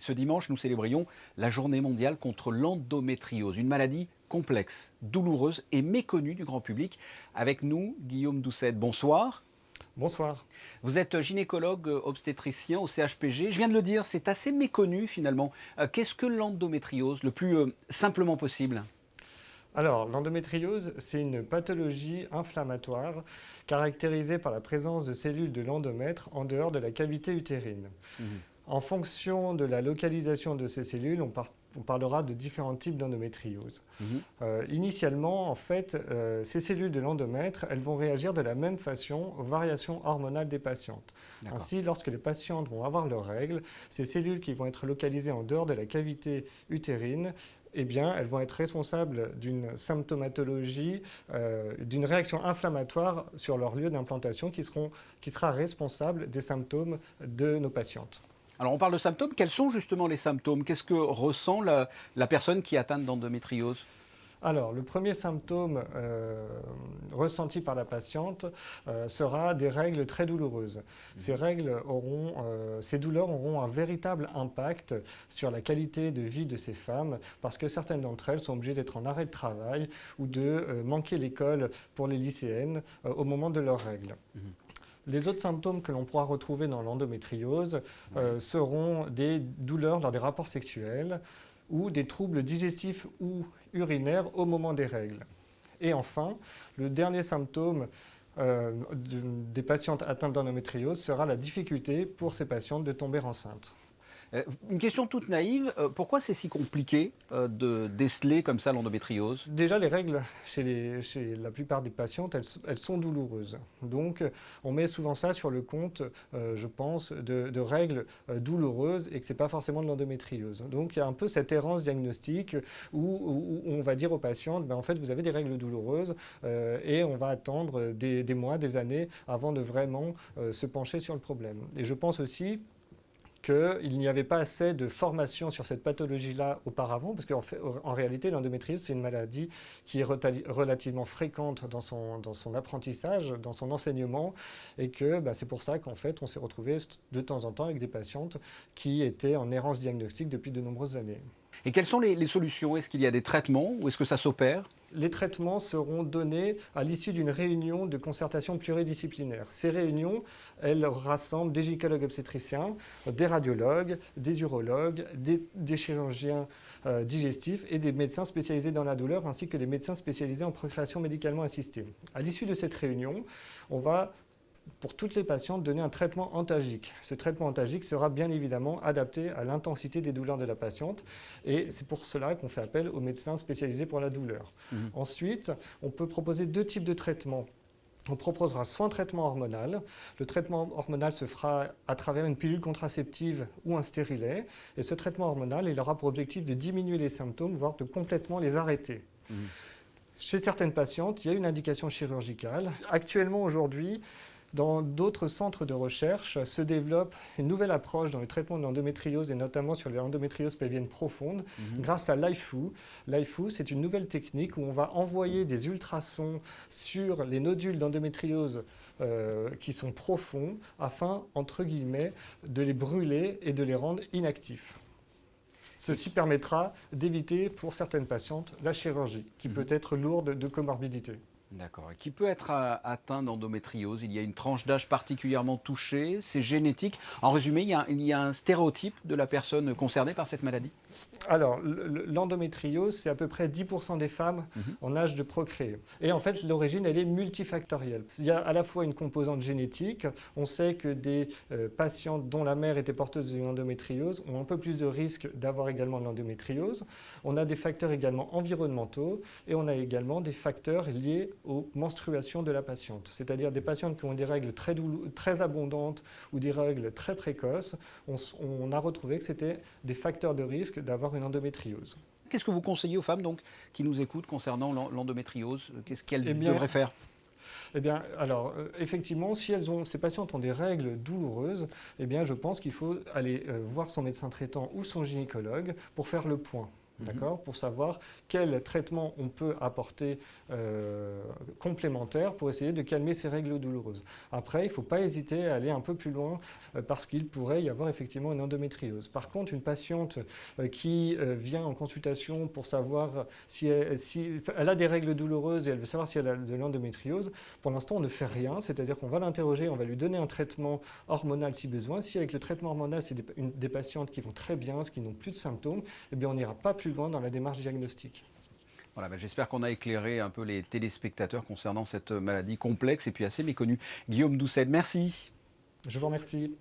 Ce dimanche, nous célébrions la journée mondiale contre l'endométriose, une maladie complexe, douloureuse et méconnue du grand public. Avec nous, Guillaume Doucet, bonsoir. Bonsoir. Vous êtes gynécologue obstétricien au CHPG. Je viens de le dire, c'est assez méconnu finalement. Qu'est-ce que l'endométriose, le plus simplement possible? Alors, l'endométriose, c'est une pathologie inflammatoire caractérisée par la présence de cellules de l'endomètre en dehors de la cavité utérine. Mhm. En fonction de la localisation de ces cellules, on parlera de différents types d'endométriose. Mhm. Initialement, en fait, ces cellules de l'endomètre, elles vont réagir de la même façon aux variations hormonales des patientes. D'accord. Ainsi, lorsque les patientes vont avoir leurs règles, ces cellules qui vont être localisées en dehors de la cavité utérine, eh bien, elles vont être responsables d'une symptomatologie, d'une réaction inflammatoire sur leur lieu d'implantation qui sera responsable des symptômes de nos patientes. Alors on parle de symptômes. Quels sont justement les symptômes? Qu'est-ce que ressent la personne qui est atteinte d'endométriose? Alors, le premier symptôme ressenti par la patiente sera des règles très douloureuses. Ces ces douleurs auront un véritable impact sur la qualité de vie de ces femmes parce que certaines d'entre elles sont obligées d'être en arrêt de travail ou de manquer l'école pour les lycéennes au moment de leurs règles. Mhm. Les autres symptômes que l'on pourra retrouver dans l'endométriose seront des douleurs lors des rapports sexuels ou des troubles digestifs ou urinaires au moment des règles. Et enfin, le dernier symptôme des patientes atteintes d'endométriose sera la difficulté pour ces patientes de tomber enceintes. Une question toute naïve, pourquoi c'est si compliqué de déceler comme ça l'endométriose? Déjà, les règles chez la plupart des patientes, elles sont douloureuses. Donc, on met souvent ça sur le compte, je pense, de règles douloureuses et que ce n'est pas forcément de l'endométriose. Donc, il y a un peu cette errance diagnostique où on va dire aux patientes, ben, en fait, vous avez des règles douloureuses et on va attendre des mois, des années avant de vraiment se pencher sur le problème. Et je pense aussi qu'il n'y avait pas assez de formation sur cette pathologie-là auparavant, parce qu'en réalité, l'endométriose, c'est une maladie qui est relativement fréquente dans son apprentissage, dans son enseignement, et que c'est pour ça qu'en fait, on s'est retrouvé de temps en temps avec des patientes qui étaient en errance diagnostique depuis de nombreuses années. Et quelles sont les solutions? Est-ce qu'il y a des traitements ou est-ce que ça s'opère? Les traitements seront donnés à l'issue d'une réunion de concertation pluridisciplinaire. Ces réunions, elles rassemblent des gynécologues obstétriciens, des radiologues, des urologues, des chirurgiens digestifs et des médecins spécialisés dans la douleur, ainsi que des médecins spécialisés en procréation médicalement assistée. À l'issue de cette réunion, on va pour toutes les patientes, donner un traitement antalgique. Ce traitement antalgique sera bien évidemment adapté à l'intensité des douleurs de la patiente et c'est pour cela qu'on fait appel aux médecins spécialisés pour la douleur. Ensuite, on peut proposer deux types de traitements. On proposera soit un traitement hormonal. Le traitement hormonal se fera à travers une pilule contraceptive ou un stérilet. Et ce traitement hormonal, il aura pour objectif de diminuer les symptômes, voire de complètement les arrêter. Chez certaines patientes, il y a une indication chirurgicale. Actuellement, aujourd'hui, dans d'autres centres de recherche se développe une nouvelle approche dans le traitement de l'endométriose et notamment sur l'endométriose pelvienne profonde grâce à l'IFU. L'IFU, c'est une nouvelle technique où on va envoyer des ultrasons sur les nodules d'endométriose qui sont profonds afin, entre guillemets, de les brûler et de les rendre inactifs. Ceci permettra d'éviter pour certaines patientes la chirurgie qui peut être lourde de comorbidité. D'accord. Et qui peut être atteint d'endométriose? Il y a une tranche d'âge particulièrement touchée, c'est génétique. En résumé, il y a un stéréotype de la personne concernée par cette maladie? Alors, l'endométriose, c'est à peu près 10% des femmes en âge de procréer. Et en fait, l'origine, elle est multifactorielle. Il y a à la fois une composante génétique. On sait que des patientes dont la mère était porteuse d'une endométriose ont un peu plus de risque d'avoir également de l'endométriose. On a des facteurs également environnementaux et on a également des facteurs liés aux menstruations de la patiente. C'est-à-dire des patientes qui ont des règles très abondantes ou des règles très précoces. On a retrouvé que c'était des facteurs de risque d'avoir une endométriose. Qu'est-ce que vous conseillez aux femmes donc, qui nous écoutent concernant l'endométriose? Qu'est-ce qu'elles Eh bien, devraient faire? Eh bien, alors, effectivement, si ces patientes ont des règles douloureuses, eh bien, je pense qu'il faut aller voir son médecin traitant ou son gynécologue pour faire le point. d'accord, pour savoir quel traitement on peut apporter complémentaire pour essayer de calmer ces règles douloureuses. Après, il ne faut pas hésiter à aller un peu plus loin parce qu'il pourrait y avoir effectivement une endométriose. Par contre, une patiente qui vient en consultation pour savoir si elle a des règles douloureuses et elle veut savoir si elle a de l'endométriose, pour l'instant, on ne fait rien, c'est-à-dire qu'on va l'interroger, on va lui donner un traitement hormonal si besoin. Si avec le traitement hormonal, c'est des patientes qui vont très bien, qui n'ont plus de symptômes, eh bien, on n'ira pas plus loin dans la démarche diagnostique. Voilà, j'espère qu'on a éclairé un peu les téléspectateurs concernant cette maladie complexe et puis assez méconnue. Guillaume Doucet, merci. Je vous remercie.